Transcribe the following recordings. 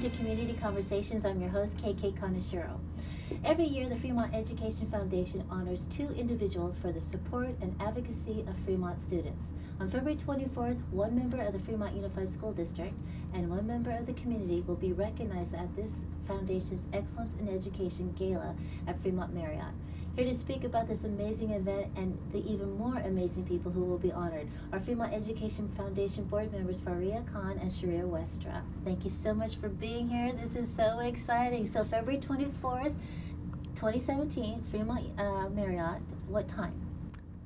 to Community Conversations. I'm your host, KK Kaneshiro. Every year, the Fremont Education Foundation honors 2 individuals for their support and advocacy of Fremont students. On February 24th, 1 member of the Fremont Unified School District and 1 member of the community will be recognized at this foundation's Excellence in Education Gala at Fremont Marriott. Here to speak about this amazing event and the even more amazing people who will be honored are Fremont Education Foundation board members Faria Khan and Sharia Westra. Thank you so much for being here. This is so exciting. So February 24th, 2017, Fremont Marriott, what time?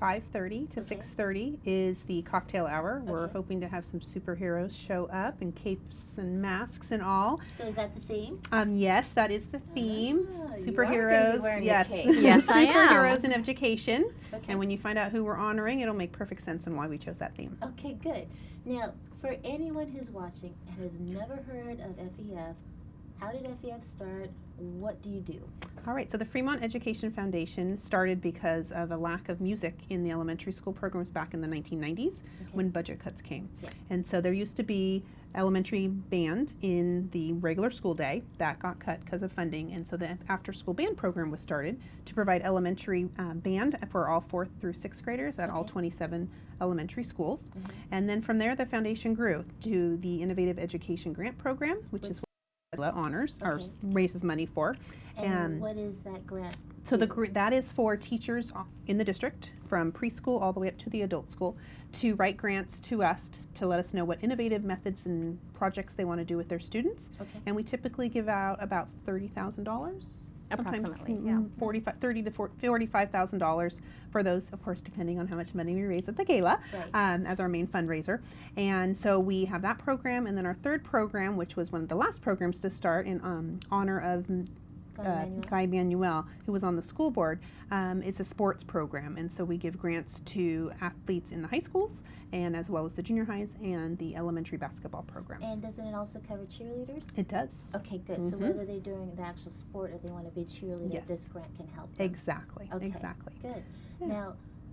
5:30 to 6:30 is the cocktail hour. We're hoping to have some superheroes show up in capes and masks and all. So is that the theme? Yes, that is the theme. Superheroes. Yes. Yes, I am. Superheroes in education. Okay. And when you find out who we're honoring, it'll make perfect sense on why we chose that theme. Okay, good. Now, for anyone who's watching and has never heard of FEF, how did FEF start? What do you do? All right, so the Fremont Education Foundation started because of a lack of music in the elementary school programs back in the 1990s when budget cuts came. Yeah. And so there used to be elementary band in the regular school day. That got cut because of funding, and so the after-school band program was started to provide elementary band for all 4th through 6th graders at all 27 elementary schools. And then from there, the foundation grew to the Innovative Education Grant Program, which is what honors or raises money for. And what is that grant? So that is for teachers in the district from preschool all the way up to the adult school to write grants to us to let us know what innovative methods and projects they want to do with their students. And we typically give out about $30,000. Approximately, $30,000 to $45,000 for those, of course, depending on how much money we raise at the gala, as our main fundraiser. And so we have that program, and then our 3rd program, which was one of the last programs to start in honor of Guy Manuel, who was on the school board. It's a sports program, and so we give grants to athletes in the high schools and as well as the junior highs and the elementary basketball program. And doesn't it also cover cheerleaders? It does. Okay, good. So whether they're doing the actual sport or they want to be a cheerleader, this grant can help them. Exactly. Okay. Exactly. Good. Yeah.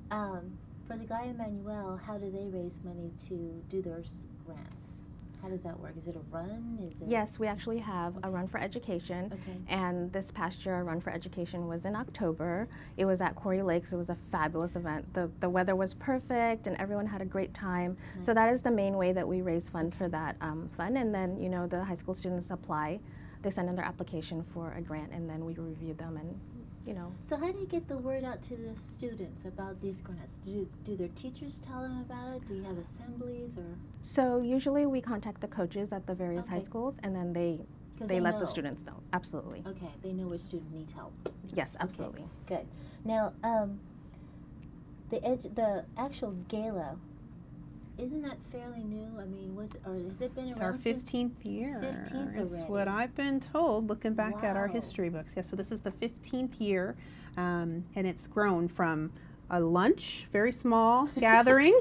Now, for the Guy Manuel, how do they raise money to do their grants? How does that work? Is it a run? Yes, we actually have a Run for Education. And this past year, our Run for Education was in October. It was at Quarry Lakes. It was a fabulous event. The weather was perfect and everyone had a great time. So that is the main way that we raise funds for that fund. And then, the high school students apply. They send in their application for a grant, and then we review them and So how do you get the word out to the students about these grants? Do their teachers tell them about it? Do you have assemblies or? So usually we contact the coaches at the various high schools, and then they let the students know. Absolutely. Okay, they know which student needs help. Yes, absolutely. Okay, good. Now, the actual gala, isn't that fairly new? I mean, has it been around since? It's our 15th year. 15th already. Is what I've been told, looking back at our history books. Yes, so this is the 15th year, and it's grown from a lunch, very small gathering,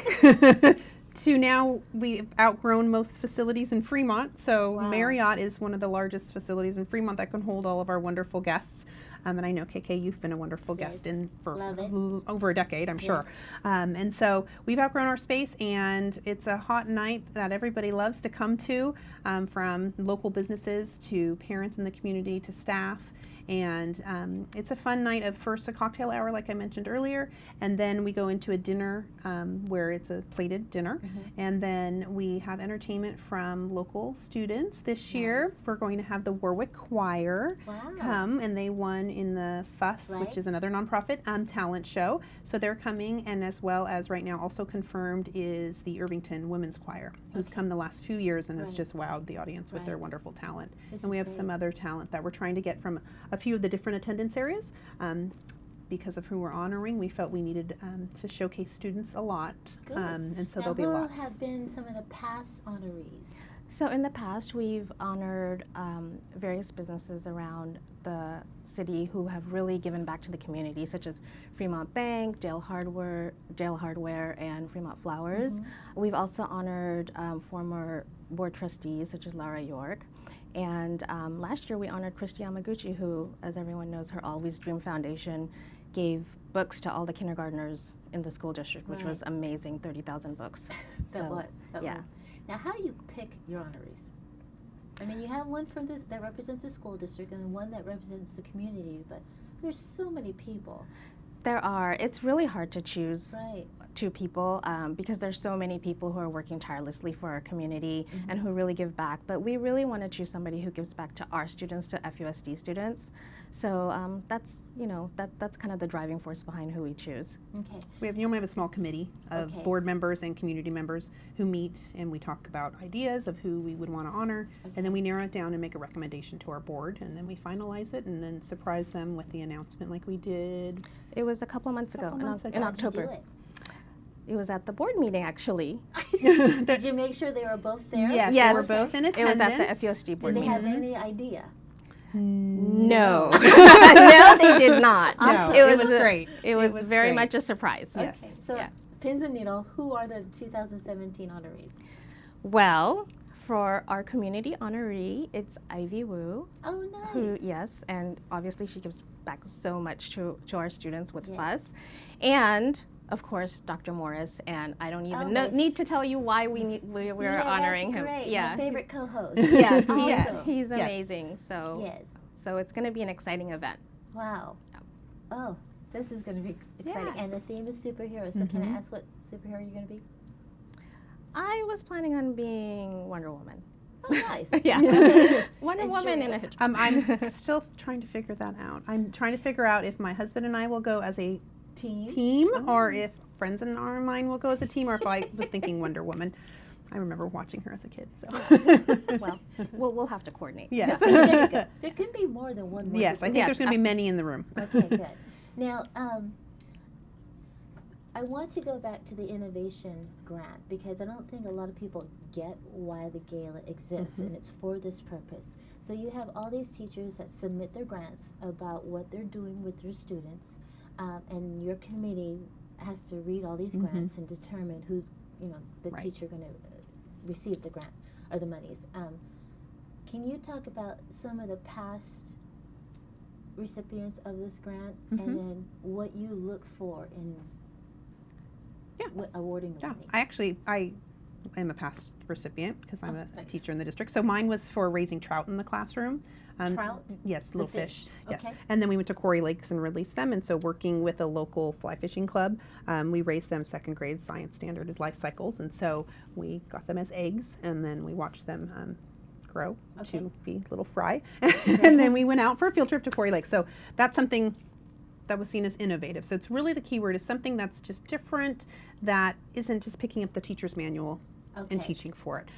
to now we've outgrown most facilities in Fremont. So Marriott is one of the largest facilities in Fremont that can hold all of our wonderful guests. And I know, KK, you've been a wonderful guest for over a decade, I'm sure. And so we've outgrown our space, and it's a hot night that everybody loves to come to, from local businesses to parents in the community to staff. And it's a fun night of first a cocktail hour, like I mentioned earlier, and then we go into a dinner where it's a plated dinner, and then we have entertainment from local students. This year, we're going to have the Warwick Choir come, and they won in the FUS, which is another nonprofit talent show. So they're coming, and as well as right now also confirmed is the Irvington Women's Choir, who's come the last few years and has just wowed the audience with their wonderful talent. And we have some other talent that we're trying to get from a few of the different attendance areas. Because of who we're honoring, we felt we needed to showcase students a lot. And so there'll be a lot. Who have been some of the past honorees? So in the past, we've honored various businesses around the city who have really given back to the community, such as Fremont Bank, Dale Hardware, and Fremont Flowers. We've also honored former board trustees, such as Laura York. And last year we honored Christy Yamaguchi, who, as everyone knows, her Always Dream Foundation gave books to all the kindergartners in the school district, which was amazing, 30,000 books. That was. Yeah. Now, how do you pick your honorees? I mean, you have one from this that represents the school district and one that represents the community, but there's so many people. There are. It's really hard to choose Right. two people because there's so many people who are working tirelessly for our community and who really give back. But we really want to choose somebody who gives back to our students, to FUSD students. So that's that's kind of the driving force behind who we choose. Okay. So we normally have a small committee of Okay. board members and community members who meet, and we talk about ideas of who we would want to honor, and then we narrow it down and make a recommendation to our board, and then we finalize it and then surprise them with the announcement like we did. It was a couple months ago, Couple months in ago. How'd you do October. it? It was at the board meeting, actually. Did you make sure they were both there? Yes, Yes. we were both in It attendance. was at the FUSD board Did they meeting. have any idea? No. No, they did not. No, it was a- great. It was very great. much a surprise. Yes. Okay. So, Yeah. pins and needle, who are the 2017 honorees? Well, for our community honoree, it's Ivy Wu. Oh, Who, nice. yes, and obviously she gives back so much to our students with Yes. FUS. And, of course, Dr. Morris, and I don't even Oh, need to tell you why we're Yeah, honoring that's him. great. Yeah. My favorite co-host. Yes, Awesome. he's Yes. amazing. So, Yes. so it's going to be an exciting event. Wow. Yeah. Oh, this is going to be exciting. Yeah. And the theme is superheroes. So can I ask what superhero you're going to be? I was planning on being Wonder Woman. Oh, nice. Yeah. Wonder And Woman in a Shreya? hijab. I'm still trying to figure that out. I'm trying to figure out if my husband and I will go as a Team. team, or if friends and our mine will go as a team, or if I was thinking Wonder Woman. I remember watching her as a kid. So. Well, we'll have to coordinate. Yes. There you go. There can be more than one. Wonder Yes, I think Woman. there's going to be many in the room. Okay, good. Now, I want to go back to the innovation grant because I don't think a lot of people get why the gala exists, and it's for this purpose. So you have all these teachers that submit their grants about what they're doing with their students, and your committee has to read all these grants and determine who's, the Right. teacher going to receive the grant or the monies. Can you talk about some of the past recipients of this grant, and then what you look for in awarding the Yeah, money? I am a past recipient because I'm Oh, a nice. teacher in the district. So mine was for raising trout in the classroom. Trout? Yes, The little fish. Yes. Okay. And then we went to Quarry Lakes and released them. And so working with a local fly fishing club, we raised them second grade science standard as life cycles. And so we got them as eggs, and then we watched them grow Okay. to be little fry. And then we went out for a field trip to Quarry Lakes. So that's something that was seen as innovative. So it's really the key word is something that's just different, that isn't just picking up the teacher's manual and Okay. teaching for it.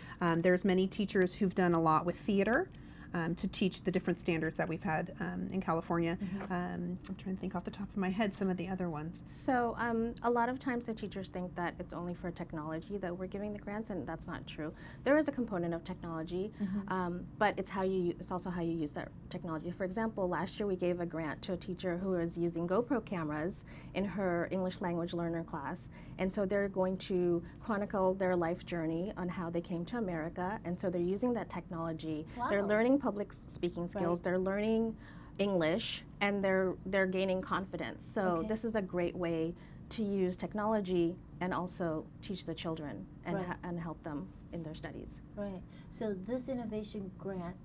There's many teachers who've done a lot with theater to teach the different standards that we've had in California. I'm trying to think off the top of my head some of the other ones. So a lot of times the teachers think that it's only for technology that we're giving the grants, and that's not true. There is a component of technology, but it's also how you use that technology. For example, last year we gave a grant to a teacher who is using GoPro cameras in her English language learner class, and so they're going to chronicle their life journey on how they came to America, and so they're using that technology. They're Wow. learning public speaking skills. Right. They're learning English, and they're gaining confidence. So Okay. this is a great way to use technology and also teach the children and Right. and help them in their studies. Right. So this innovation grant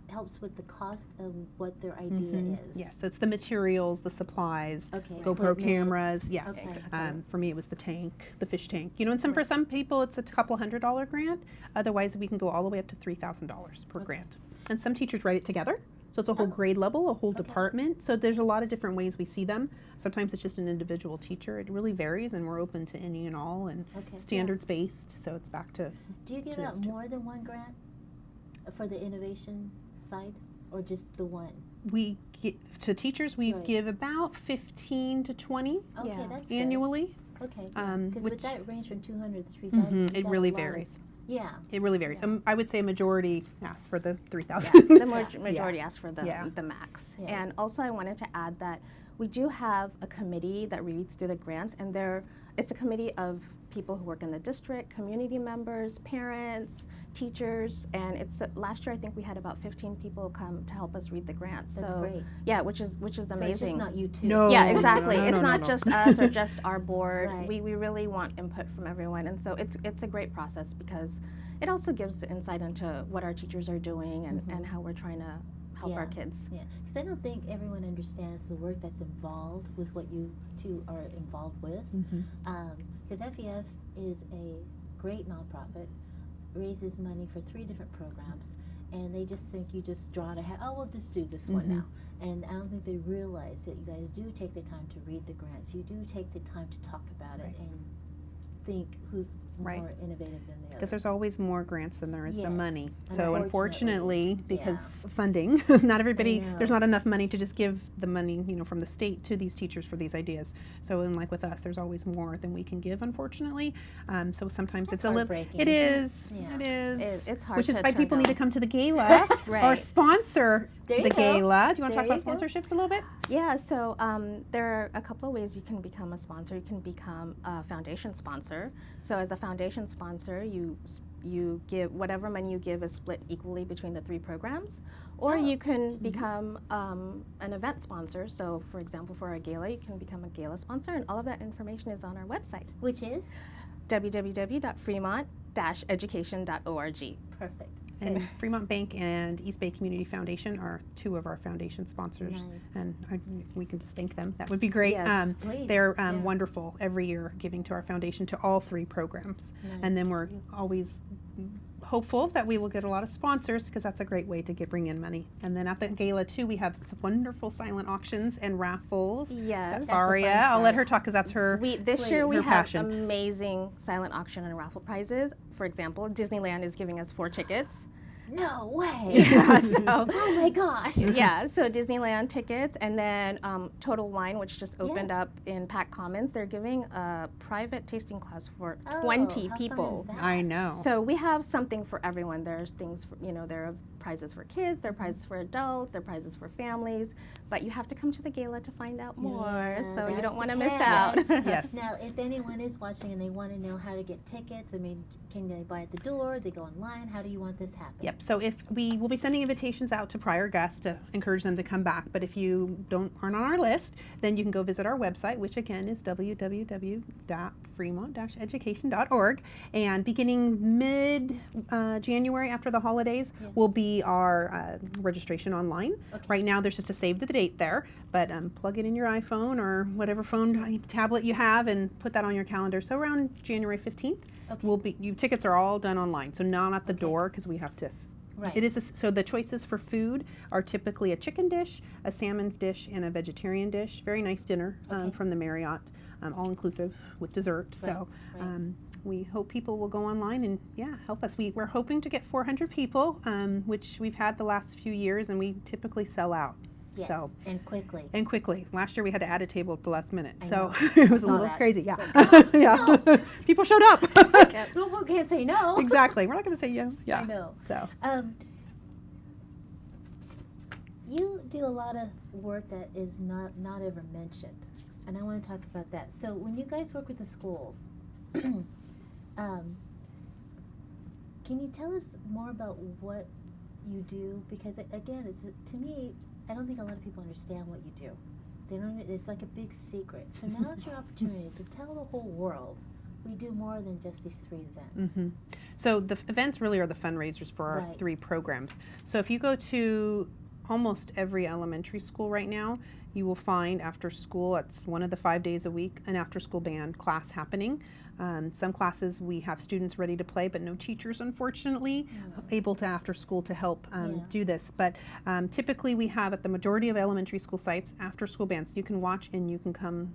helps with the cost of what their idea is. Yes, so it's the materials, the supplies, Okay. GoPro Equipment. cameras. Yes. Okay. For me, it was the tank, the fish tank. And for some people, it's a couple $100 grant. Otherwise, we can go all the way up to $3,000 per grant. And some teachers write it together. So it's a whole grade level, a whole department. So there's a lot of different ways we see them. Sometimes it's just an individual teacher. It really varies, and we're open to any and all, and Okay. standards based. So it's back to Do you give to out those two. more than one grant for the innovation side, or just the one? to teachers we Right. give about 15 to 20 Okay, Yeah. that's good. annually. Okay. Because which- with that range from 200 to 3,000, It really varies. Yeah. It really varies. Yeah. I would say a majority asks for the 3,000. The majority asked for Yeah. the max. Yeah. And also I wanted to add that we do have a committee that reads through the grants, and it's a committee of people who work in the district, community members, parents, teachers, and it's last year I think we had about 15 people come to help us read the grants. That's so great. yeah, which is amazing. So it's just not you two. No. Yeah, exactly. no, It's no, not no. just us or just our board. Right. We really want input from everyone, and so it's a great process because it also gives insight into what our teachers are doing and how we're trying to help our Yeah. kids. Yeah, because I don't think everyone understands the work that's involved with what you two are involved with. Because FEF is a great nonprofit, raises money for 3 different programs, and they just think you just draw it ahead. Oh, we'll just do this one now. And I don't think they realize that you guys do take the time to read the grants. You do take the time to talk about it and think who's Right. more innovative than the other. Because there's always more grants than there is the Yes, money. So unfortunately, unfortunately, because funding, not everybody, know. there's not enough money to just give the money, from the state to these teachers for these ideas. So and like with us, there's always more than we can give, unfortunately. So sometimes That's it's a little, heartbreaking, it isn't is, it? Yeah. it is. It's hard Which is to why turn people need to down. come to the gala or Right. sponsor There you the go. gala. Do you want to There talk about you go. sponsorships a little bit? Yeah, so there are a couple of ways you can become a sponsor. You can become a foundation sponsor. So as a foundation sponsor, you give whatever money you give is split equally between the 3 programs, or you can become an event sponsor. So for example, for our gala, you can become a gala sponsor, and all of that information is on our website, Which is www.fremont-education.org. perfect. And Good. Fremont Bank and East Bay Community Foundation are 2 of our foundation sponsors. Nice. And we can just thank them. That would be great. Yes, please. They're Yeah. wonderful every year, giving to our foundation to all 3 programs. And then we're always hopeful that we will get a lot of sponsors because that's a great way to bring in money. And then at the gala too, we have wonderful silent auctions and raffles. Yes. the Aria, fun I'll let part. her talk because that's her. This year we Her have passion. amazing silent auction and raffle prizes. For example, Disneyland is giving us 4 tickets. No way. Yeah, so Oh my gosh. yeah, so Disneyland tickets, and then Total Wine, which just opened up in Pack Commons. They're giving a private tasting class for 20 how fun people. is that? I know. So we have something for everyone. There's things, there are prizes for kids, there are prizes for adults, there are prizes for families, but you have to come to the gala to find out more, Yeah, so you that's don't want the to miss out. catch. Yes. Now, if anyone is watching and they want to know how to get tickets, I mean, can they buy at the door? They go online? How do you want this happen? Yep. So if we will be sending invitations out to prior guests to encourage them to come back, but if you aren't on our list, then you can go visit our website, which again is www.fremont-education.org. And beginning mid-January after the holidays will be our registration online. Okay. Right now, there's just a save the date there, but plug it in your iPhone or whatever phone tablet you have and put that on your calendar. So around January 15th. Okay. Tickets are all done online, so not at the door because we have to. Right. It is so the choices for food are typically a chicken dish, a salmon dish, and a vegetarian dish. Very nice dinner Okay. from the Marriott, all inclusive with dessert. Right, So right. we hope people will go online and help us. We're hoping to get 400 people, which we've had the last few years, and we typically sell out. Yes, So. and quickly. And quickly. Last year we had to add a table at the last minute, I so know. it was a Saw little that. crazy. Yeah, Like, yeah. People showed up. Well, we can't say no. Exactly. We're not going to say yeah. I know. So You do a lot of work that is not ever mentioned, and I want to talk about that. So when you guys work with the schools, can you tell us more about what you do? Because again, to me, I don't think a lot of people understand what you do. They don't. It's like a big secret. So now it's your opportunity to tell the whole world we do more than just these 3 events. Mm-hmm. So the events really are the fundraisers for our Right. 3 programs. So if you go to almost every elementary school right now, you will find after school, it's one of the 5 days a week, an after school band class happening. Some classes we have students ready to play, but no teachers, unfortunately, able to after school to help do this. But typically we have at the majority of elementary school sites after school bands. You can watch and you can come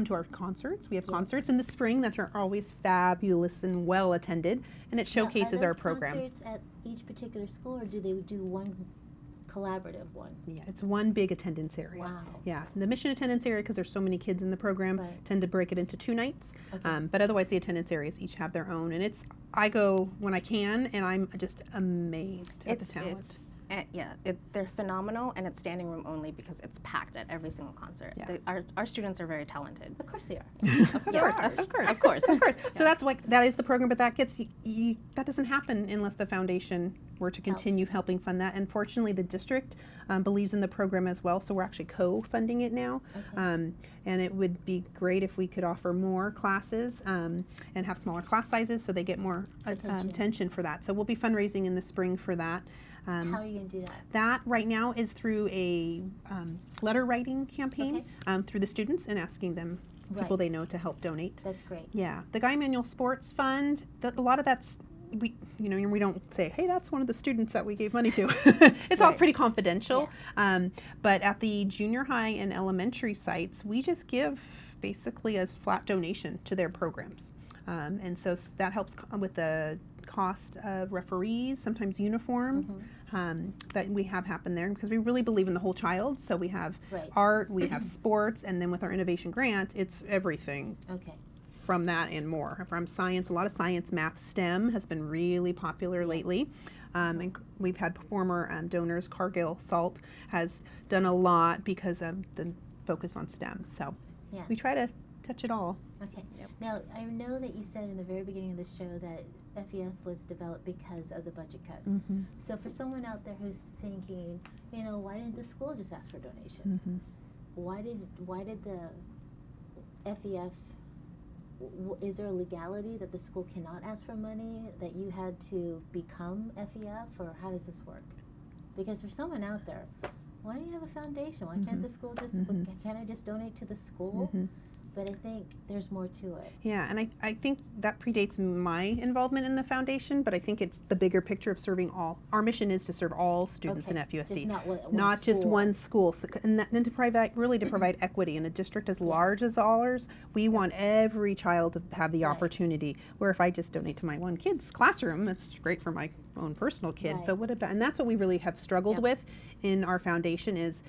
to our concerts. We have concerts in the spring that are always fabulous and well attended, and it showcases our program. Are those concerts at each particular school, or do they do one collaborative one? Yeah, it's one big attendance area. Wow. Yeah, the mission attendance area, because there's so many kids in the program, Right. tend to break it into 2 nights. Okay. But otherwise, the attendance areas each have their own, and I go when I can, and I'm just amazed at the talent. Yeah, they're phenomenal, and it's standing room only because it's packed at every single concert. Yeah. Our students are very talented. Of course they are. Of course. Of course. So that's like that is the program, but that gets that doesn't happen unless the foundation were to continue helping fund that. And fortunately, the district believes in the program as well, so we're actually co-funding it now. Okay. And it would be great if we could offer more classes and have smaller class sizes so they get more attention for that. So we'll be fundraising in the spring for that. How are you going to do that? That right now is through a letter writing campaign through the students and asking them people they know to help donate. That's great. Yeah, the Guy Manual Sports Fund. A lot of that's we don't say, hey, that's one of the students that we gave money to. It's all pretty confidential. Yeah. But at the junior high and elementary sites, we just give basically a flat donation to their programs, and so that helps with the cost of referees, sometimes uniforms, that we have happen there because we really believe in the whole child. So we have art, we have sports, and then with our innovation grant, it's everything. Okay. From that and more. From science, a lot of science, math, STEM has been really popular lately. And we've had former donors. Cargill Salt has done a lot because of the focus on STEM. So we try to touch it all. Okay. Yep. Now, I know that you said in the very beginning of the show that FEF was developed because of the budget cuts. So for someone out there who's thinking, why didn't the school just ask for donations? Why did the FEF, is there a legality that the school cannot ask for money, that you had to become FEF, or how does this work? Because for someone out there, why do you have a foundation? Why can't the school just, can't I just donate to the school? But I think there's more to it. Yeah, and I think that predates my involvement in the foundation, but I think it's the bigger picture of serving all. Our mission is to serve all students in FUSD, just not just one school. So, and to provide equity in a district as large as ours. We want every child to have the opportunity. Where if I just donate to my one kid's classroom, it's great for my own personal kid. But what about? And that's what we really have struggled with in our foundation is.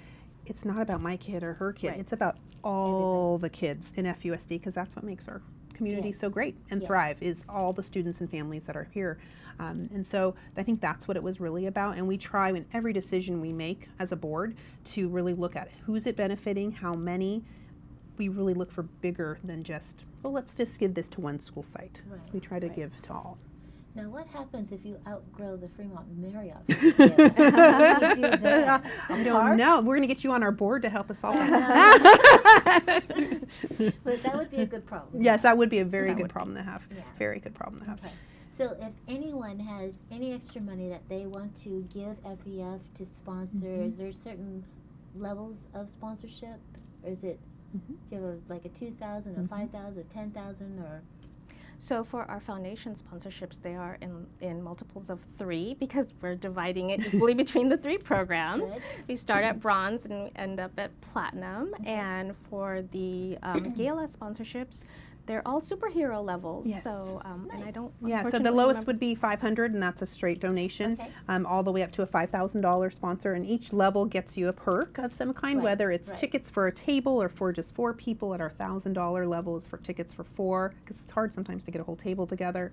It's not about my kid or her kid. It's about all the kids in FUSD because that's what makes our community so great and thrive is all the students and families that are here. And so I think that's what it was really about. And we try in every decision we make as a board to really look at who's it benefiting, how many. We really look for bigger than just, well, let's just give this to one school site. We try to give to all. Now, what happens if you outgrow the Fremont Marriott? How do you do that? I don't know. We're going to get you on our board to help us solve that. But that would be a good problem. Yes, that would be a very good problem to have. Yeah. Very good problem to have. Okay. So if anyone has any extra money that they want to give FEF to sponsor, is there certain levels of sponsorship? Or is it, do you have like a 2,000, a 5,000, 10,000, or? So for our foundation sponsorships, they are in multiples of 3 because we're dividing it equally between the 3 programs. Good. We start at bronze and we end up at platinum. And for the gala sponsorships, they're all superhero levels. Yes. So, and I don't. So the lowest would be $500, and that's a straight donation, all the way up to a $5,000 sponsor. And each level gets you a perk of some kind, whether it's tickets for a table or for just 4 people. At our $1,000 level is for tickets for 4, because it's hard sometimes to get a whole table together.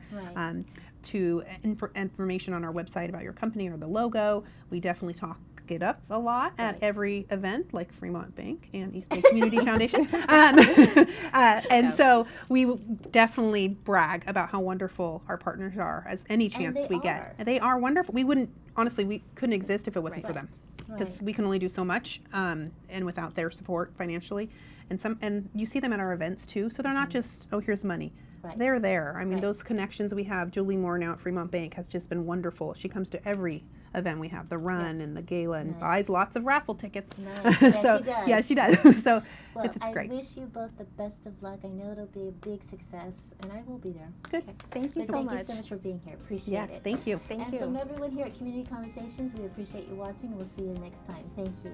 To information on our website about your company or the logo. We definitely talk it up a lot at every event, like Fremont Bank and East Bay Community Foundation. And so we definitely brag about how wonderful our partners are as any chance we get. And they are wonderful. We wouldn't, honestly, we couldn't exist if it wasn't for them. Because we can only do so much, and without their support financially. And you see them at our events too, so they're not just, oh, here's money. They're there. I mean, those connections we have. Julie Moore now at Fremont Bank has just been wonderful. She comes to every event we have, the run and the gala, and buys lots of raffle tickets. Yes, she does. So well, it's great. I wish you both the best of luck. I know it'll be a big success, and I will be there. Good. Thank you so much. Thank you so much for being here. Appreciate it. Thank you. Thank and you. from everyone here at Community Conversations, we appreciate you watching, and we'll see you next time. Thank you.